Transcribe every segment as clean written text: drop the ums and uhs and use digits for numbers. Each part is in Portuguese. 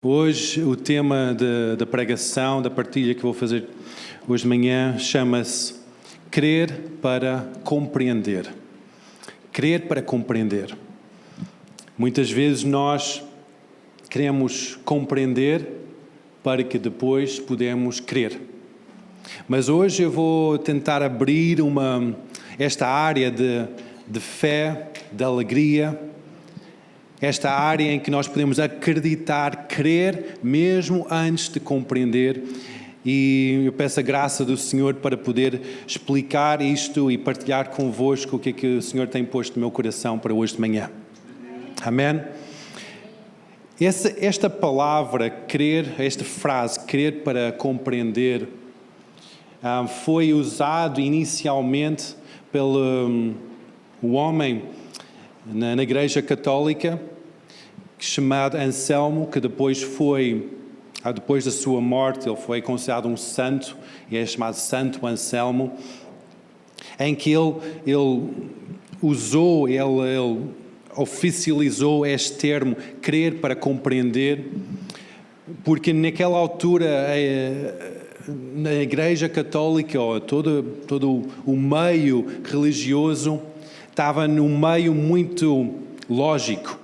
Hoje o tema da pregação, da partilha que vou fazer hoje de manhã, chama-se Crer para Compreender. Crer para compreender. Muitas vezes nós queremos compreender para que depois podemos crer. Mas hoje eu vou tentar abrir esta área de fé, de alegria, esta área em que nós podemos acreditar, crer, mesmo antes de compreender. E eu peço a graça do Senhor para poder explicar isto e partilhar convosco o que o Senhor tem posto no meu coração para hoje de manhã. Amém? Esta palavra, crer, esta frase, crer para compreender, foi usado inicialmente pelo homem na Igreja Católica, chamado Anselmo, que depois da sua morte, ele foi considerado um santo, e é chamado Santo Anselmo, em que ele oficializou este termo, crer para compreender, porque naquela altura na Igreja Católica, todo o meio religioso, estava num meio muito lógico,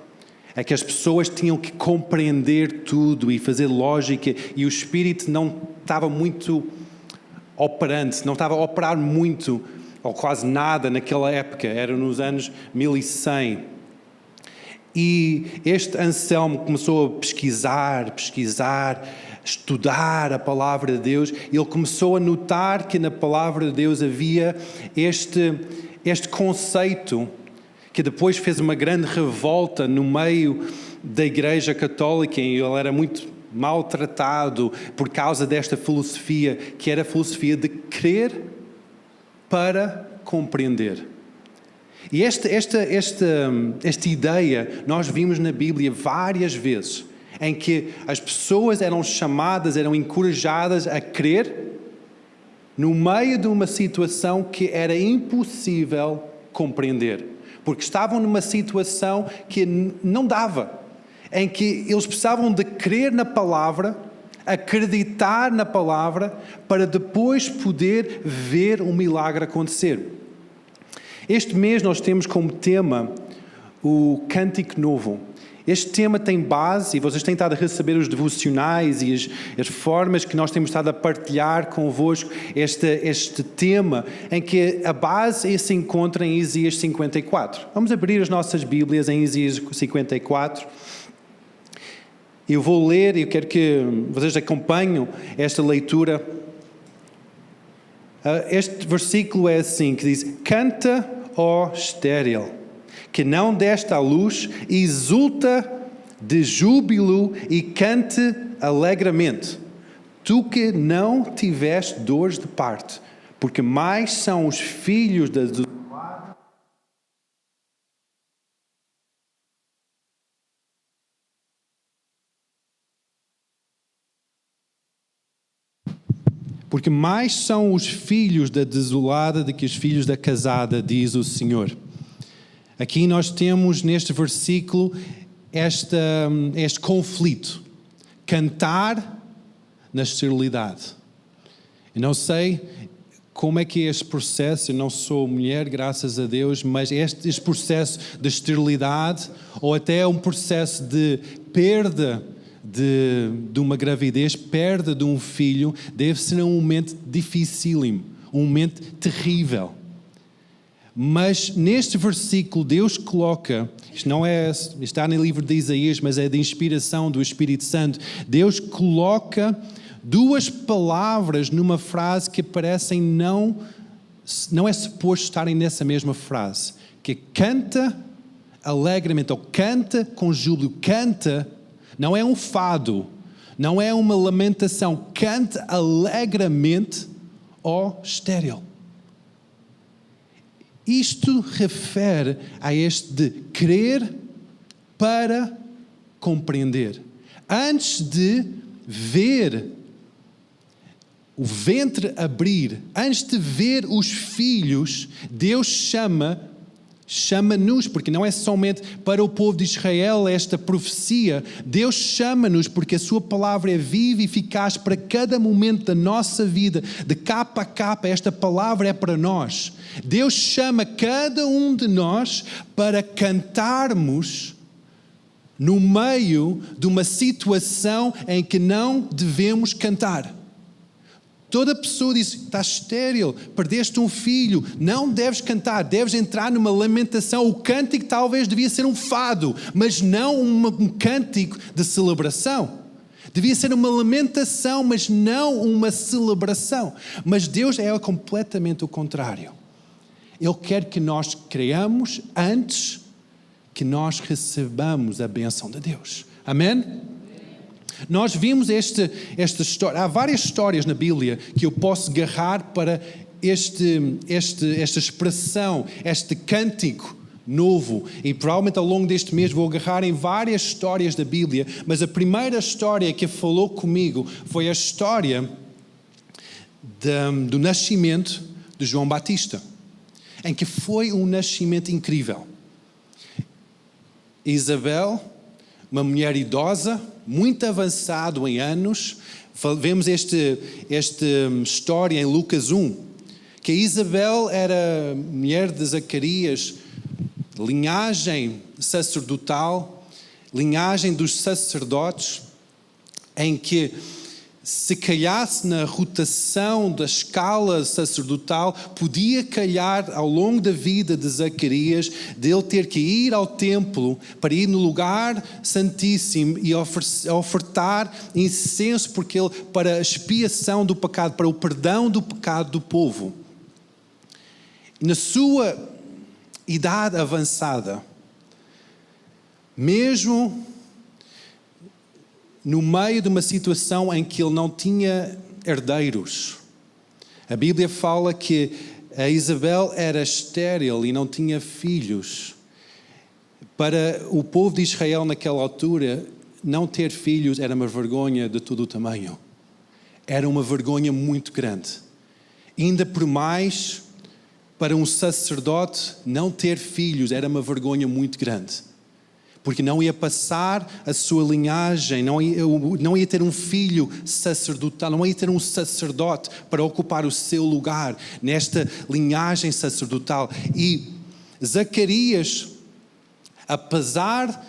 é que as pessoas tinham que compreender tudo e fazer lógica, e o Espírito não estava muito operante, não estava a operar muito, ou quase nada naquela época, era nos anos 1100. E este Anselmo começou a pesquisar, estudar a palavra de Deus, e ele começou a notar que na palavra de Deus havia este conceito que depois fez uma grande revolta no meio da Igreja Católica, e ele era muito maltratado por causa desta filosofia, que era a filosofia de crer para compreender. E esta ideia nós vimos na Bíblia várias vezes, em que as pessoas eram chamadas, eram encorajadas a crer no meio de uma situação que era impossível compreender, porque estavam numa situação que não dava, em que eles precisavam de crer na palavra, acreditar na palavra, para depois poder ver um milagre acontecer. Este mês nós temos como tema o Cântico Novo. Este tema tem base, e vocês têm estado a receber os devocionais e as formas que nós temos estado a partilhar convosco este tema, em que a base se encontra em Isaías 54. Vamos abrir as nossas Bíblias em Isaías 54. Eu vou ler e eu quero que vocês acompanhem esta leitura. Este versículo é assim, que diz: Canta, ó estéril, que não deste à luz, exulta de júbilo e cante alegremente. Tu que não tiveste dores de parto, porque mais são os filhos da desolada. Porque mais são os filhos da desolada do que os filhos da casada, diz o Senhor. Aqui nós temos neste versículo este conflito. Cantar na esterilidade. Eu não sei como é que é este processo, eu não sou mulher, graças a Deus, mas este processo de esterilidade, ou até um processo de perda de uma gravidez, perda de um filho, deve ser um momento dificílimo, um momento terrível. Mas neste versículo Deus coloca, está no livro de Isaías, mas é de inspiração do Espírito Santo, Deus coloca duas palavras numa frase que parecem não é suposto estarem nessa mesma frase, que é canta alegremente, ou canta com júbilo, canta, não é um fado, não é uma lamentação, canta alegremente, ó estéril. Isto refere a este de crer para compreender. Antes de ver o ventre abrir, antes de ver os filhos, Deus chama Chama-nos, porque não é somente para o povo de Israel esta profecia. Deus chama-nos porque a sua palavra é viva e eficaz para cada momento da nossa vida. De capa a capa, esta palavra é para nós. Deus chama cada um de nós para cantarmos no meio de uma situação em que não devemos cantar. Toda pessoa diz, estás estéril, perdeste um filho, não deves cantar, deves entrar numa lamentação. O cântico talvez devia ser um fado, mas não um cântico de celebração. Devia ser uma lamentação, mas não uma celebração. Mas Deus é completamente o contrário. Ele quer que nós creamos antes que nós recebamos a bênção de Deus. Amém? Nós vimos esta história, há várias histórias na Bíblia que eu posso agarrar para esta expressão, este cântico novo. E provavelmente ao longo deste mês vou agarrar em várias histórias da Bíblia, mas a primeira história que falou comigo foi a história do nascimento de João Batista, em que foi um nascimento incrível. Isabel, uma mulher idosa, muito avançado em anos. Vemos esta história em Lucas 1, que Isabel era mulher de Zacarias, linhagem sacerdotal, linhagem dos sacerdotes, em que se calhasse na rotação da escala sacerdotal, podia calhar ao longo da vida de Zacarias, dele ter que ir ao templo para ir no lugar santíssimo e ofertar incenso para a expiação do pecado, para o perdão do pecado do povo. Na sua idade avançada, mesmo no meio de uma situação em que ele não tinha herdeiros. A Bíblia fala que a Isabel era estéril e não tinha filhos. Para o povo de Israel naquela altura, não ter filhos era uma vergonha de todo o tamanho. Era uma vergonha muito grande. Ainda por mais, para um sacerdote, não ter filhos era uma vergonha muito grande. Porque não ia passar a sua linhagem, não ia ter um filho sacerdotal, não ia ter um sacerdote para ocupar o seu lugar nesta linhagem sacerdotal. E Zacarias, apesar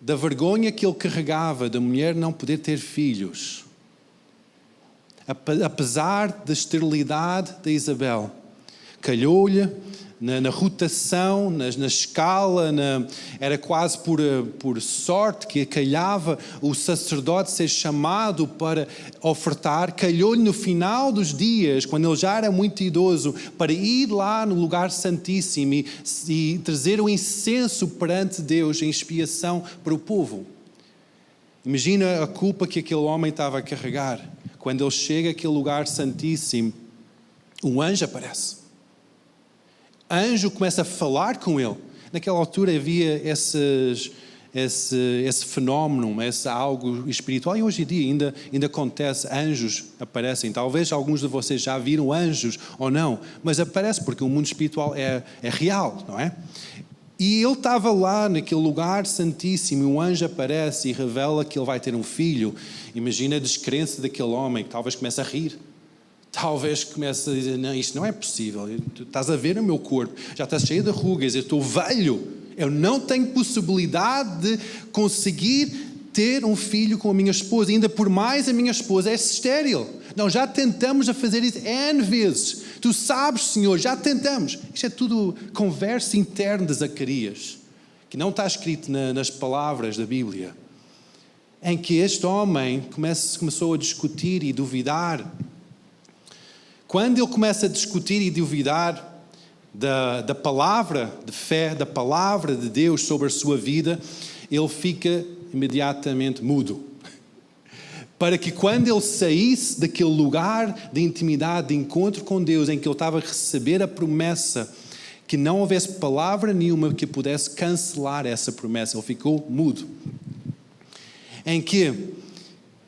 da vergonha que ele carregava da mulher não poder ter filhos, apesar da esterilidade de Isabel, calhou-lhe na rotação, na escala, era quase por sorte que calhava o sacerdote ser chamado para ofertar, calhou-lhe no final dos dias, quando ele já era muito idoso, para ir lá no lugar santíssimo e trazer o incenso perante Deus em expiação para o povo. Imagina a culpa que aquele homem estava a carregar. Quando ele chega àquele lugar santíssimo, um anjo aparece. Anjo começa a falar com ele. Naquela altura havia esse fenómeno, algo espiritual, e hoje em dia ainda acontece, anjos aparecem. Talvez alguns de vocês já viram anjos ou não, mas aparece porque o mundo espiritual é real, não é? E ele estava lá naquele lugar santíssimo, e um anjo aparece e revela que ele vai ter um filho. Imagina a descrença daquele homem, que talvez comece a rir. Talvez comece a dizer, não, isto não é possível, tu estás a ver o meu corpo, já está cheio de rugas, eu estou velho, eu não tenho possibilidade de conseguir ter um filho com a minha esposa, ainda por mais a minha esposa é estéril. Nós já tentamos a fazer isso N vezes, tu sabes, Senhor, já tentamos. Isto é tudo conversa interna de Zacarias, que não está escrito nas palavras da Bíblia, em que este homem começou a discutir e duvidar. Quando ele começa a discutir e duvidar da palavra de fé, da palavra de Deus sobre a sua vida, ele fica imediatamente mudo. Para que quando ele saísse daquele lugar de intimidade, de encontro com Deus, em que ele estava a receber a promessa, que não houvesse palavra nenhuma que pudesse cancelar essa promessa. Ele ficou mudo. Em que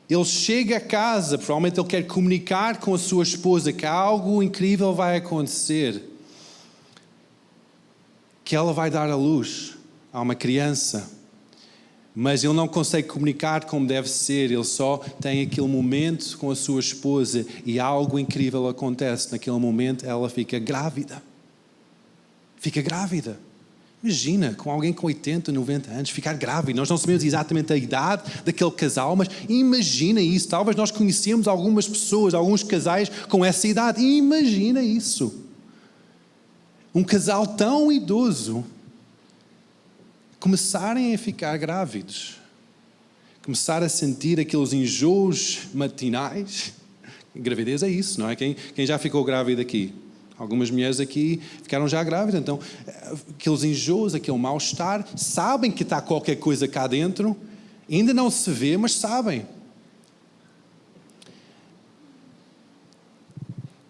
ele chega a casa, provavelmente ele quer comunicar com a sua esposa que algo incrível vai acontecer. que ela vai dar à luz a uma criança, mas ele não consegue comunicar como deve ser, ele só tem aquele momento com a sua esposa e algo incrível acontece. Naquele momento ela fica grávida. Fica grávida. Imagina, com alguém com 80, 90 anos, ficar grávida. Nós não sabemos exatamente a idade daquele casal, mas imagina isso. Talvez nós conhecemos algumas pessoas, alguns casais com essa idade. Imagina isso. Um casal tão idoso começarem a ficar grávidos, começar a sentir aqueles enjoos matinais. Gravidez é isso, não é? Quem já ficou grávida aqui? Algumas mulheres aqui ficaram já grávidas, então aqueles enjoos, aquele mal-estar, sabem que está qualquer coisa cá dentro, ainda não se vê, mas sabem.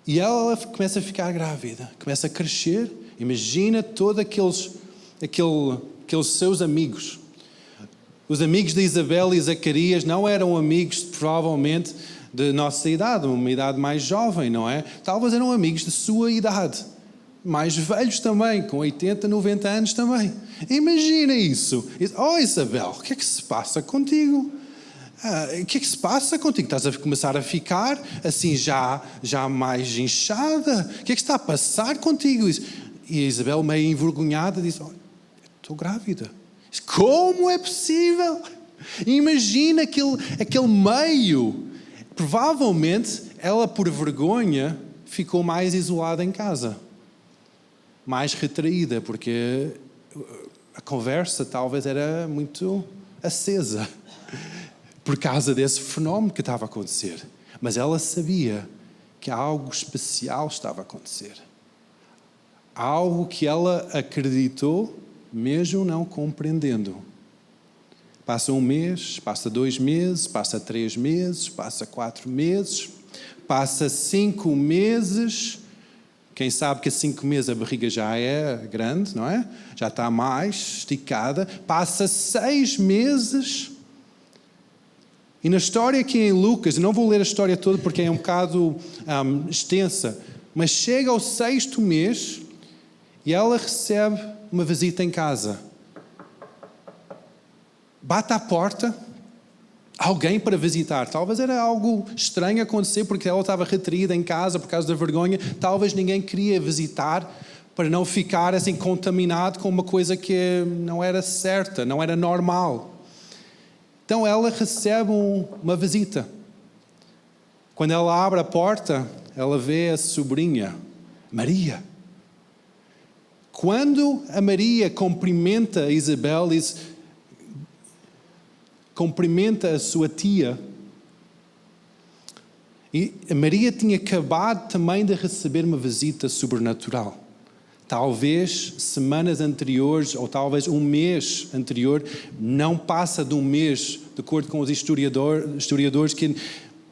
E ela começa a ficar grávida, começa a crescer. Imagina todos aqueles seus amigos. Os amigos de Isabel e Zacarias não eram amigos, provavelmente, de nossa idade, uma idade mais jovem, não é? Talvez eram amigos de sua idade, mais velhos também, com 80, 90 anos também. Imagina isso. Oh, Isabel, o que é que se passa contigo? O que é que se passa contigo? Estás a começar a ficar assim já mais inchada? O que é que está a passar contigo? E a Isabel, meio envergonhada, diz: oh, estou grávida. Como é possível? Imagina aquele meio. Provavelmente ela, por vergonha, ficou mais isolada em casa, mais retraída, porque a conversa talvez era muito acesa por causa desse fenómeno que estava a acontecer. Mas ela sabia que algo especial estava a acontecer. Algo que ela acreditou, mesmo não compreendendo. Passa 1 mês, passa 2 meses, passa 3 meses, passa 4 meses, passa 5 meses. Quem sabe que a 5 meses a barriga já é grande, não é? Já está mais esticada. Passa 6 meses. E na história aqui em Lucas, eu não vou ler a história toda porque é um bocado extensa, mas chega ao 6º mês e ela recebe uma visita em casa. Bate à porta, alguém para visitar. Talvez era algo estranho acontecer porque ela estava retraída em casa por causa da vergonha. Talvez ninguém queria visitar para não ficar assim contaminado com uma coisa que não era certa, não era normal. Então ela recebe uma visita. Quando ela abre a porta, ela vê a sobrinha, Maria. Quando a Maria cumprimenta a Isabel, cumprimenta a sua tia, e a Maria tinha acabado também de receber uma visita sobrenatural. Talvez semanas anteriores, ou talvez 1 mês anterior, não passa de 1 mês, de acordo com os historiadores que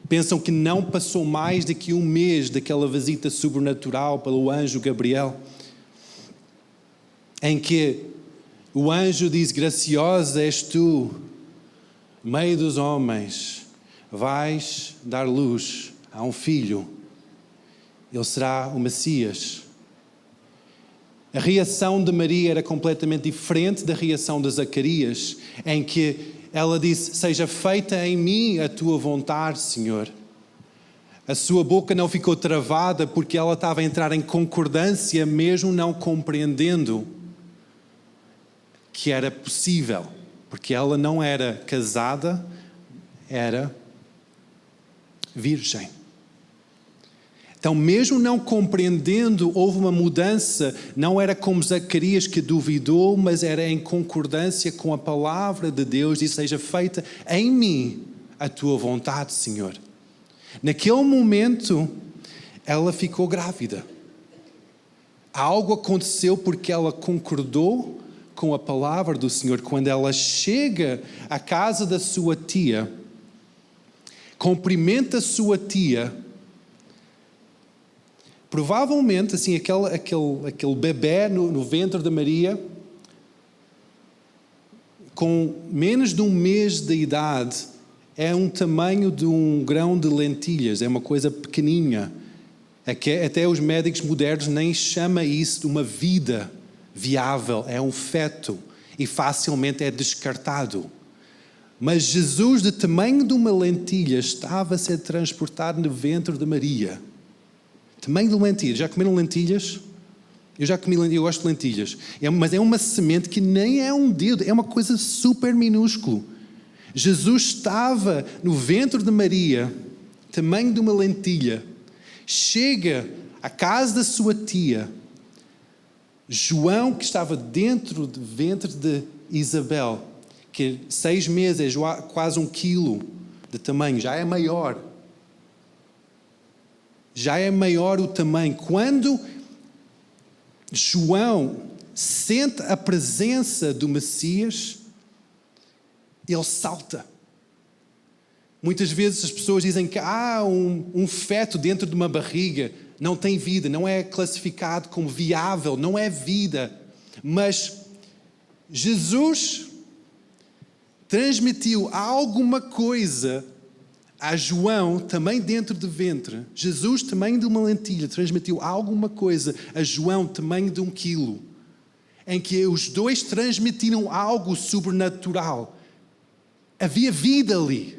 pensam que não passou mais do que 1 mês daquela visita sobrenatural pelo anjo Gabriel, em que o anjo diz: graciosa és tu, meio dos homens, vais dar luz a um filho, ele será o Messias. A reação de Maria era completamente diferente da reação de Zacarias, em que ela disse: seja feita em mim a tua vontade, Senhor. A sua boca não ficou travada porque ela estava a entrar em concordância, mesmo não compreendendo que era possível, porque ela não era casada, era virgem. Então, mesmo não compreendendo, houve uma mudança. Não era como Zacarias que duvidou, mas era em concordância com a palavra de Deus. E seja feita em mim a tua vontade, Senhor. Naquele momento, ela ficou grávida. Algo aconteceu porque ela concordou com a palavra do Senhor. Quando ela chega à casa da sua tia, cumprimenta a sua tia, provavelmente assim, aquele bebê no ventre de Maria, com menos de 1 mês de idade, é um tamanho de um grão de lentilhas, é uma coisa pequeninha. Até os médicos modernos nem chamam isso de uma vida viável, é um feto e facilmente é descartado. Mas Jesus, do tamanho de uma lentilha, estava a ser transportado no ventre de Maria. Tamanho de uma lentilha. Já comeram lentilhas? Eu já comi lentilhas, eu gosto de lentilhas. Mas é uma semente que nem é um dedo, é uma coisa super minúscula. Jesus estava no ventre de Maria, tamanho de uma lentilha. Chega à casa da sua tia. João, que estava dentro do ventre de Isabel, que 6 meses é quase 1 quilo de tamanho, já é maior. Já é maior o tamanho. Quando João sente a presença do Messias, ele salta. Muitas vezes as pessoas dizem que há um feto dentro de uma barriga, não tem vida, não é classificado como viável, não é vida. Mas Jesus transmitiu alguma coisa a João, também dentro do ventre. Jesus, tamanho de uma lentilha, transmitiu alguma coisa a João, tamanho de 1 quilo, em que os dois transmitiram algo sobrenatural. Havia vida ali.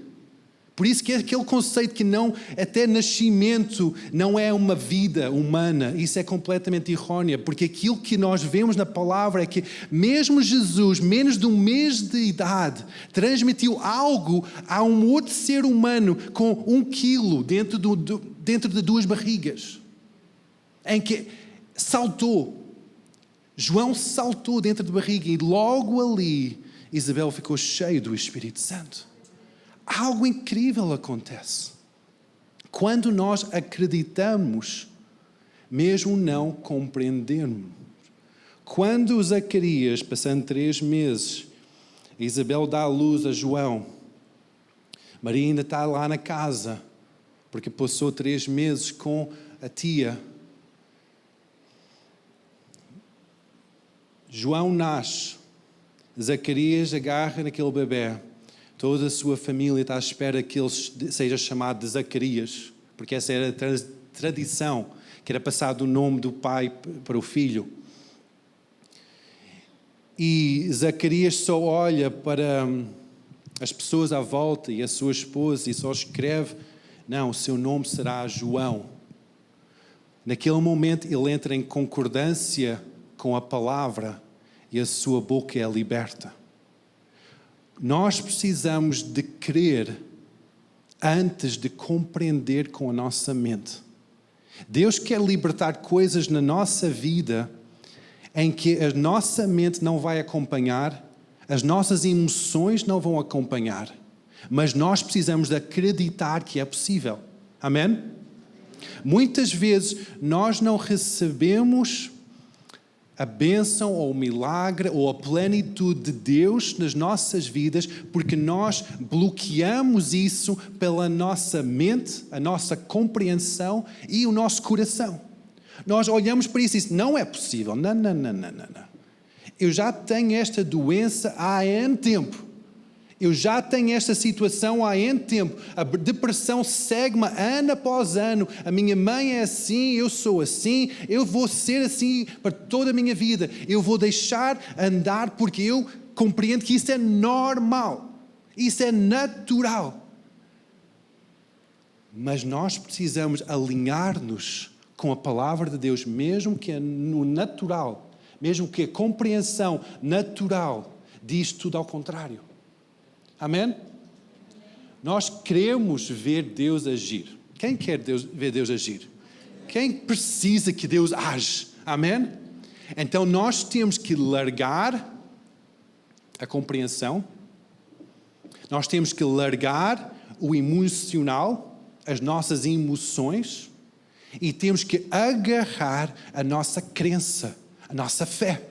Por isso que é aquele conceito que não, até nascimento não é uma vida humana, isso é completamente errôneo, porque aquilo que nós vemos na palavra é que mesmo Jesus, menos de 1 mês de idade, transmitiu algo a um outro ser humano com 1 quilo dentro de 2 barrigas, em que saltou. João saltou dentro da barriga e logo ali Isabel ficou cheia do Espírito Santo. Algo incrível acontece. Quando nós acreditamos, mesmo não compreendemos. Quando Zacarias, passando 3 meses, Isabel dá à luz a João, Maria ainda está lá na casa, porque passou 3 meses com a tia. João nasce, Zacarias agarra naquele bebê. Toda a sua família está à espera que ele seja chamado de Zacarias, porque essa era a tradição, que era passado o nome do pai para o filho. E Zacarias só olha para as pessoas à volta e a sua esposa e só escreve, não, o seu nome será João. Naquele momento ele entra em concordância com a palavra e a sua boca é liberta. Nós precisamos de crer antes de compreender com a nossa mente. Deus quer libertar coisas na nossa vida em que a nossa mente não vai acompanhar, as nossas emoções não vão acompanhar, mas nós precisamos de acreditar que é possível. Amém? Muitas vezes nós não recebemos a bênção ou o milagre ou a plenitude de Deus nas nossas vidas porque nós bloqueamos isso pela nossa mente, a nossa compreensão e o nosso coração. Nós olhamos para isso e dizemos, não é possível, não. Eu já tenho esta doença há N tempo. Eu já tenho esta situação há N tempo. A depressão segue-me ano após ano. A minha mãe é assim, eu sou assim. Eu vou ser assim para toda a minha vida. Eu vou deixar andar porque eu compreendo que isso é normal. Isso é natural. Mas nós precisamos alinhar-nos com a palavra de Deus, mesmo que no natural, mesmo que a compreensão natural diz tudo ao contrário. Amém? Nós queremos ver Deus agir. Quem quer ver Deus agir? Quem precisa que Deus age? Amém? Então nós temos que largar a compreensão, nós temos que largar o emocional, as nossas emoções, e temos que agarrar a nossa crença, a nossa fé.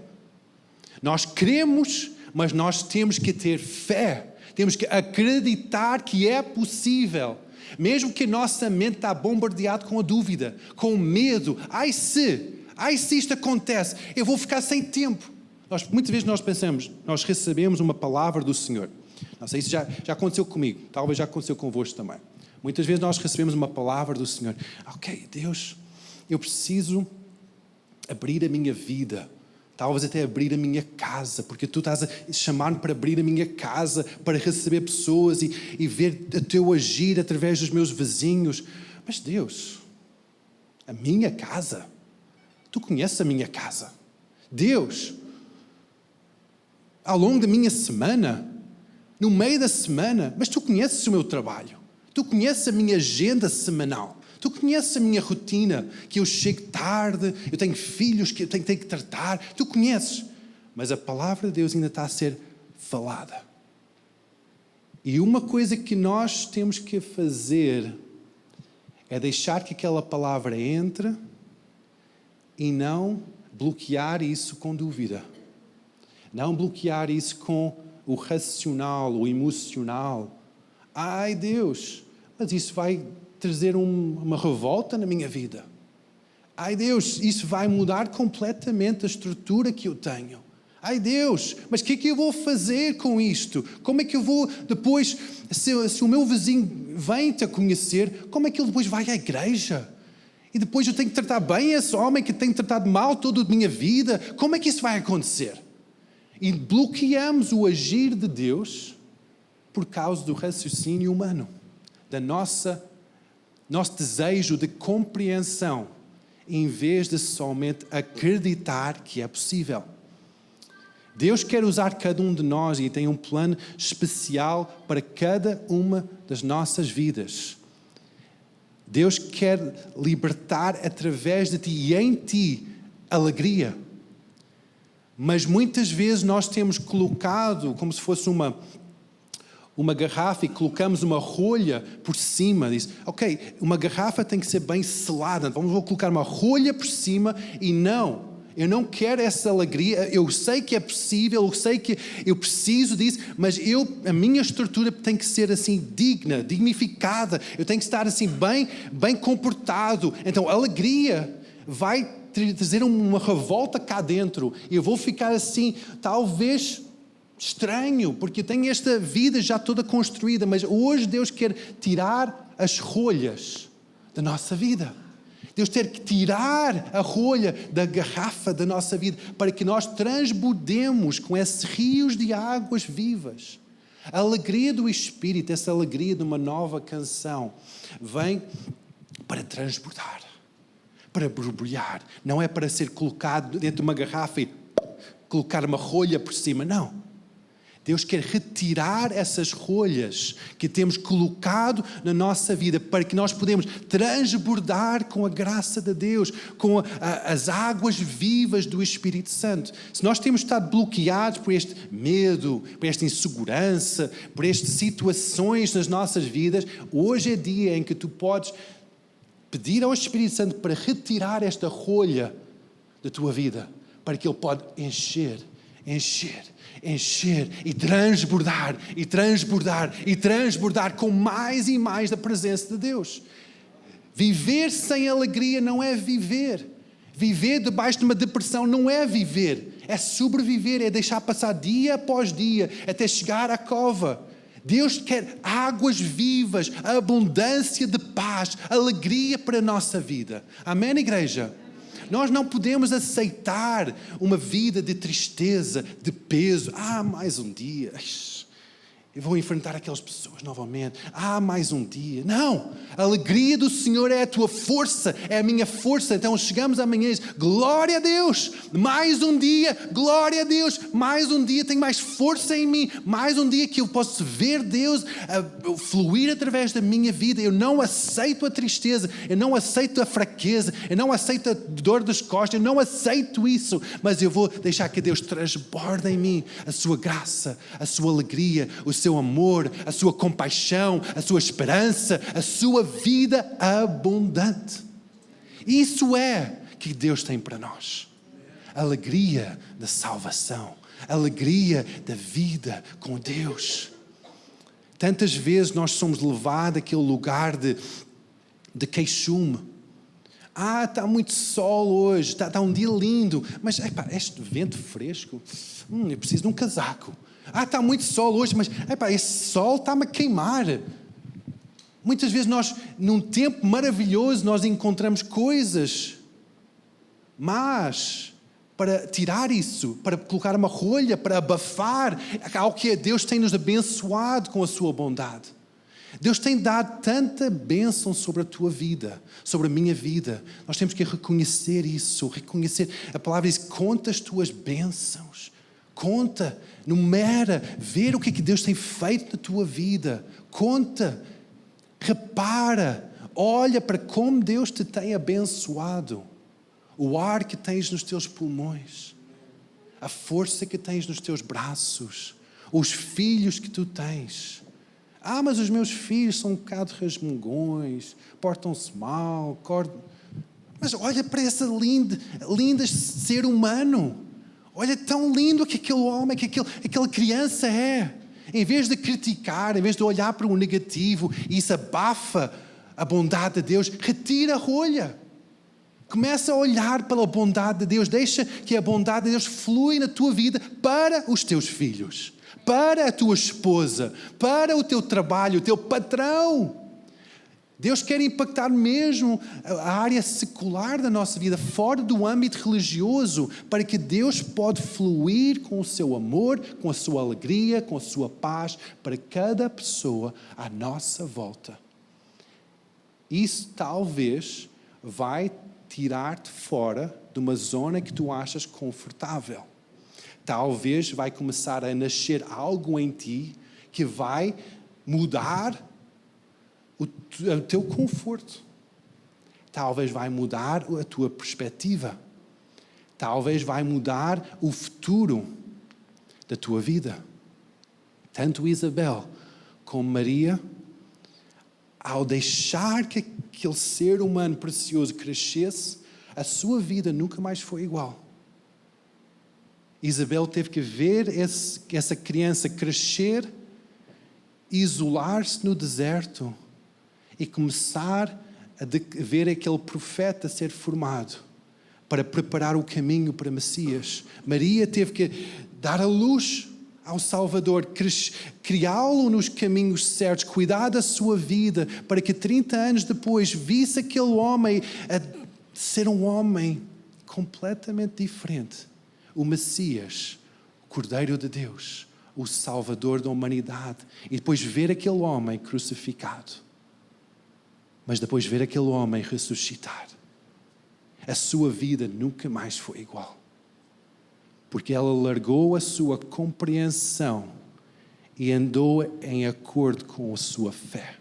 Nós queremos, mas nós temos que ter fé. Temos que acreditar que é possível. Mesmo que a nossa mente está bombardeada com a dúvida, com o medo. Ai se isto acontece, eu vou ficar sem tempo. Muitas vezes nós pensamos, nós recebemos uma palavra do Senhor. Não sei se já aconteceu comigo, talvez já aconteceu convosco também. Muitas vezes nós recebemos uma palavra do Senhor. Ok, Deus, eu preciso abrir a minha vida. Talvez até abrir a minha casa, porque tu estás a chamar-me para abrir a minha casa, para receber pessoas e ver o teu agir através dos meus vizinhos. Mas Deus, a minha casa? Tu conheces a minha casa? Deus, ao longo da minha semana, no meio da semana, mas tu conheces o meu trabalho. Tu conheces a minha agenda semanal. Tu conheces a minha rotina, que eu chego tarde, eu tenho filhos que eu tenho que tratar. Tu conheces. Mas a palavra de Deus ainda está a ser falada. E uma coisa que nós temos que fazer é deixar que aquela palavra entre e não bloquear isso com dúvida. Não bloquear isso com o racional, o emocional. Ai Deus, mas isso vai trazer uma revolta na minha vida. Ai Deus, isso vai mudar completamente a estrutura que eu tenho. Ai Deus, mas o que é que eu vou fazer com isto? Como é que eu vou depois, se o meu vizinho vem-te a conhecer, como é que ele depois vai à igreja? E depois eu tenho que tratar bem esse homem que tem tratado mal toda a minha vida? Como é que isso vai acontecer? E bloqueamos o agir de Deus por causa do raciocínio humano, da nosso desejo de compreensão, em vez de somente acreditar que é possível. Deus quer usar cada um de nós e tem um plano especial para cada uma das nossas vidas. Deus quer libertar através de ti e em ti alegria. Mas muitas vezes nós temos colocado como se fosse uma garrafa e colocamos uma rolha por cima. Diz, ok, uma garrafa tem que ser bem selada. Vou colocar uma rolha por cima e não. Eu não quero essa alegria. Eu sei que é possível, eu sei que eu preciso disso, mas a minha estrutura tem que ser assim digna, dignificada. Eu tenho que estar assim bem comportado. Então a alegria vai trazer uma revolta cá dentro. Eu vou ficar assim, talvez estranho, porque eu tenho esta vida já toda construída, mas hoje Deus quer tirar as rolhas da nossa vida. Deus ter que tirar a rolha da garrafa da nossa vida para que nós transbordemos com esses rios de águas vivas. A alegria do Espírito, essa alegria de uma nova canção, vem para transbordar, para borbulhar. Não é para ser colocado dentro de uma garrafa e colocar uma rolha por cima, não. Deus quer retirar essas rolhas que temos colocado na nossa vida para que nós podemos transbordar com a graça de Deus, com as águas vivas do Espírito Santo. Se nós temos estado bloqueados por este medo, por esta insegurança, por estas situações nas nossas vidas, hoje é dia em que tu podes pedir ao Espírito Santo para retirar esta rolha da tua vida, para que Ele pode encher e transbordar com mais e mais da presença de Deus. Viver sem alegria não é viver. Viver debaixo de uma depressão não é viver. É sobreviver, é deixar passar dia após dia até chegar à cova. Deus quer águas vivas, abundância de paz, alegria para a nossa vida. Amém, igreja? Nós não podemos aceitar uma vida de tristeza, de peso. Mais um dia. Eu vou enfrentar aquelas pessoas novamente. Mais um dia. Não! A alegria do Senhor é a tua força, é a minha força. Então chegamos amanhã e dizemos, glória a Deus! Mais um dia, glória a Deus! Mais um dia, tenho mais força em mim. Mais um dia que eu posso ver Deus fluir através da minha vida. Eu não aceito a tristeza, eu não aceito a fraqueza, eu não aceito a dor das costas, eu não aceito isso. Mas eu vou deixar que Deus transborde em mim a sua graça, a sua alegria, o seu amor, a sua compaixão, a sua esperança, a sua vida abundante. Isso é que Deus tem para nós. Alegria da salvação, alegria da vida com Deus. Tantas vezes nós somos levados àquele lugar de queixume. Está muito sol hoje, está um dia lindo, mas este vento fresco, eu preciso de um casaco. Está muito sol hoje, mas esse sol está-me a queimar. Muitas vezes nós, num tempo maravilhoso, nós encontramos coisas, mas para tirar isso, para colocar uma rolha, para abafar ao que Deus tem nos abençoado com a sua bondade. Deus tem dado tanta bênção sobre a tua vida, sobre a minha vida. Nós temos que reconhecer isso, reconhecer. A palavra diz, conta as tuas bênçãos. Conta, numera, ver o que é que Deus tem feito na tua vida. Conta, repara, olha para como Deus te tem abençoado. O ar que tens nos teus pulmões, a força que tens nos teus braços, os filhos que tu tens. Mas os meus filhos são um bocado resmungões, portam-se mal, Mas olha para essa linda ser humano. Olha tão lindo que aquele homem, que aquela criança é. Em vez de criticar, em vez de olhar para o negativo, e isso abafa a bondade de Deus, retira a rolha. Começa a olhar pela bondade de Deus. Deixa que a bondade de Deus flui na tua vida para os teus filhos, para a tua esposa, para o teu trabalho, o teu patrão. Deus quer impactar mesmo a área secular da nossa vida, fora do âmbito religioso, para que Deus pode fluir com o seu amor, com a sua alegria, com a sua paz, para cada pessoa à nossa volta. Isso talvez vai tirar-te fora de uma zona que tu achas confortável. Talvez vai começar a nascer algo em ti que vai mudar o teu conforto. Talvez vai mudar a tua perspectiva. Talvez vai mudar o futuro da tua vida. Tanto Isabel como Maria, ao deixar que aquele ser humano precioso crescesse, a sua vida nunca mais foi igual. Isabel teve que ver essa criança crescer, isolar-se no deserto e começar a ver aquele profeta ser formado para preparar o caminho para Messias. Maria teve que dar a luz ao Salvador, criá-lo nos caminhos certos, cuidar da sua vida, para que 30 anos depois visse aquele homem a ser um homem completamente diferente. O Messias, o Cordeiro de Deus, o Salvador da humanidade. E depois ver aquele homem crucificado. Mas depois ver aquele homem ressuscitar. A sua vida nunca mais foi igual. Porque ela largou a sua compreensão e andou em acordo com a sua fé.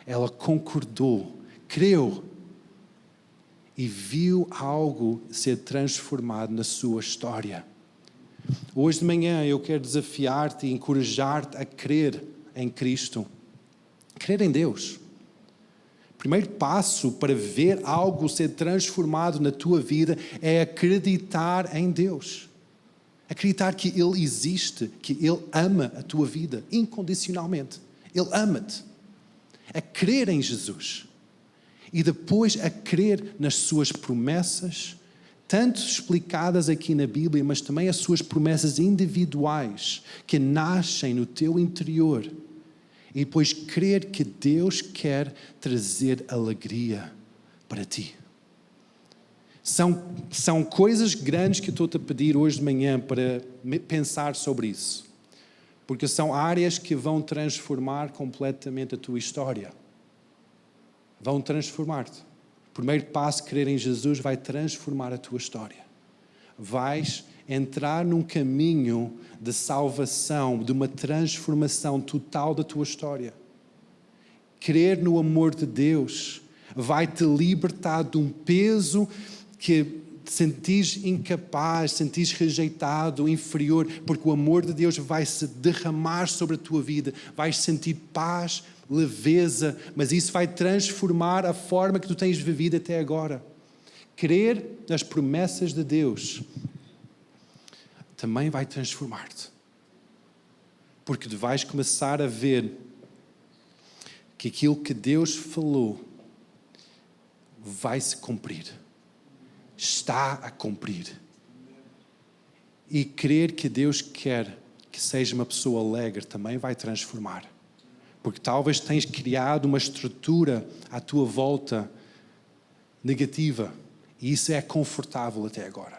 Ela concordou, creu e viu algo ser transformado na sua história. Hoje de manhã eu quero desafiar-te e encorajar-te a crer em Cristo. Crer em Deus. O primeiro passo para ver algo ser transformado na tua vida é acreditar em Deus. Acreditar que Ele existe, que Ele ama a tua vida incondicionalmente. Ele ama-te. A crer em Jesus. E depois a crer nas suas promessas, tanto explicadas aqui na Bíblia, mas também as suas promessas individuais que nascem no teu interior. E depois crer que Deus quer trazer alegria para ti. São coisas grandes que eu estou-te a pedir hoje de manhã para pensar sobre isso. Porque são áreas que vão transformar completamente a tua história. Vão transformar-te. O primeiro passo, crer em Jesus, vai transformar a tua história. Vais entrar num caminho de salvação, de uma transformação total da tua história. Crer no amor de Deus vai te libertar de um peso que te sentires incapaz, sentires rejeitado, inferior, porque o amor de Deus vai se derramar sobre a tua vida, vais sentir paz, leveza, mas isso vai transformar a forma que tu tens vivido até agora. Crer nas promessas de Deus também vai transformar-te, porque tu vais começar a ver que aquilo que Deus falou vai se cumprir. Está a cumprir. E crer que Deus quer que seja uma pessoa alegre também vai transformar. Porque talvez tenhas criado uma estrutura à tua volta negativa. E isso é confortável até agora.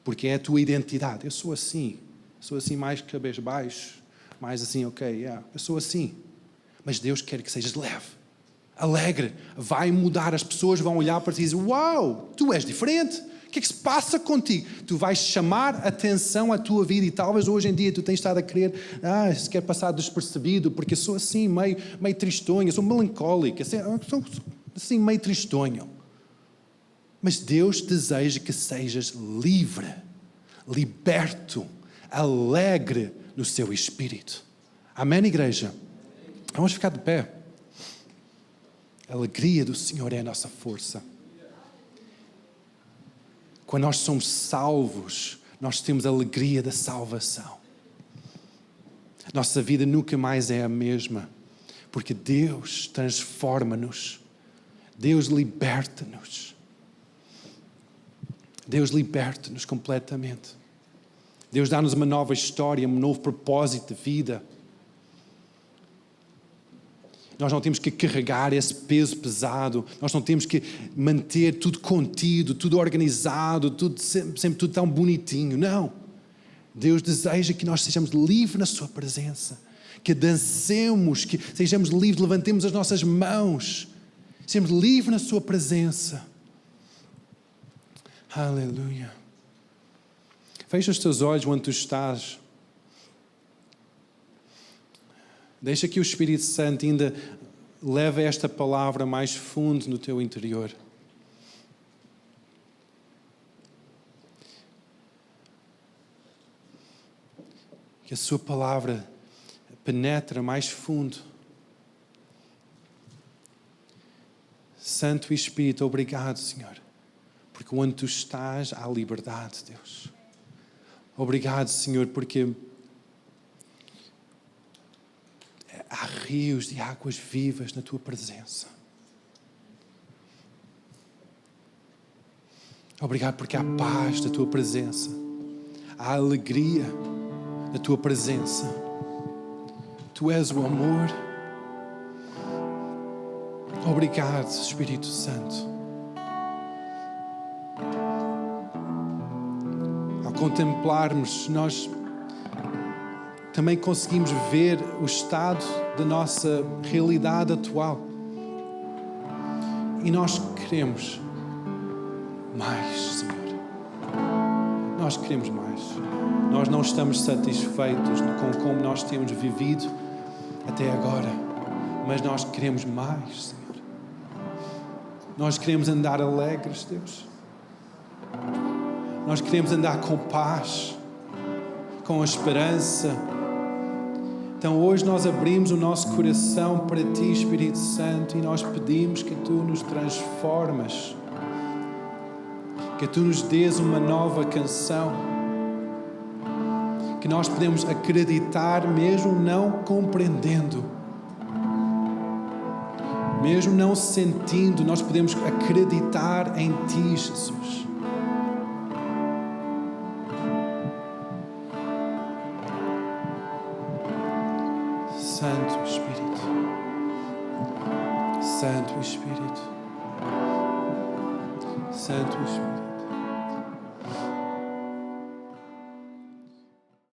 porque é a tua identidade. Eu sou assim mais cabisbaixo, mais assim, eu sou assim. Mas Deus quer que sejas leve, alegre, vai mudar, as pessoas vão olhar para ti e dizer, uau, tu és diferente, o que é que se passa contigo? Tu vais chamar atenção à tua vida e talvez hoje em dia tu tens estado a querer, se quer passar despercebido, porque eu sou assim, meio tristonho, eu sou melancólico, sou assim meio tristonho. Mas Deus deseja que sejas livre, liberto, alegre no seu espírito. Amém, igreja? Vamos ficar de pé. A alegria do Senhor é a nossa força. Quando nós somos salvos, nós temos a alegria da salvação. Nossa vida nunca mais é a mesma, porque Deus transforma-nos. Deus liberta-nos. Deus liberta-nos completamente. Deus dá-nos uma nova história, um novo propósito de vida. Nós não temos que carregar esse peso pesado. Nós não temos que manter tudo contido, tudo organizado, sempre tudo tão bonitinho. Não. Deus deseja que nós sejamos livres na sua presença. Que dancemos, que sejamos livres, levantemos as nossas mãos. Sejamos livres na sua presença. Aleluia. Fecha os teus olhos onde tu estás. Deixa que o Espírito Santo ainda leve esta palavra mais fundo no teu interior. Que a sua palavra penetre mais fundo. Santo Espírito, obrigado, Senhor, porque onde tu estás há liberdade, Deus. Obrigado, Senhor, porque há rios de águas vivas na tua presença. Obrigado porque há paz da tua presença. Há alegria da tua presença. Tu és o amor. Obrigado, Espírito Santo. Ao contemplarmos, nós também conseguimos ver o estado da nossa realidade atual. E nós queremos mais, Senhor. Nós queremos mais. Nós não estamos satisfeitos com como nós temos vivido até agora. Mas nós queremos mais, Senhor. Nós queremos andar alegres, Deus. Nós queremos andar com paz, com a esperança. Então hoje nós abrimos o nosso coração para Ti, Espírito Santo, e nós pedimos que Tu nos transformas, que Tu nos dês uma nova canção, que nós podemos acreditar mesmo não compreendendo, mesmo não sentindo, nós podemos acreditar em Ti, Jesus. Santo Espírito, Santo Espírito, Santo Espírito.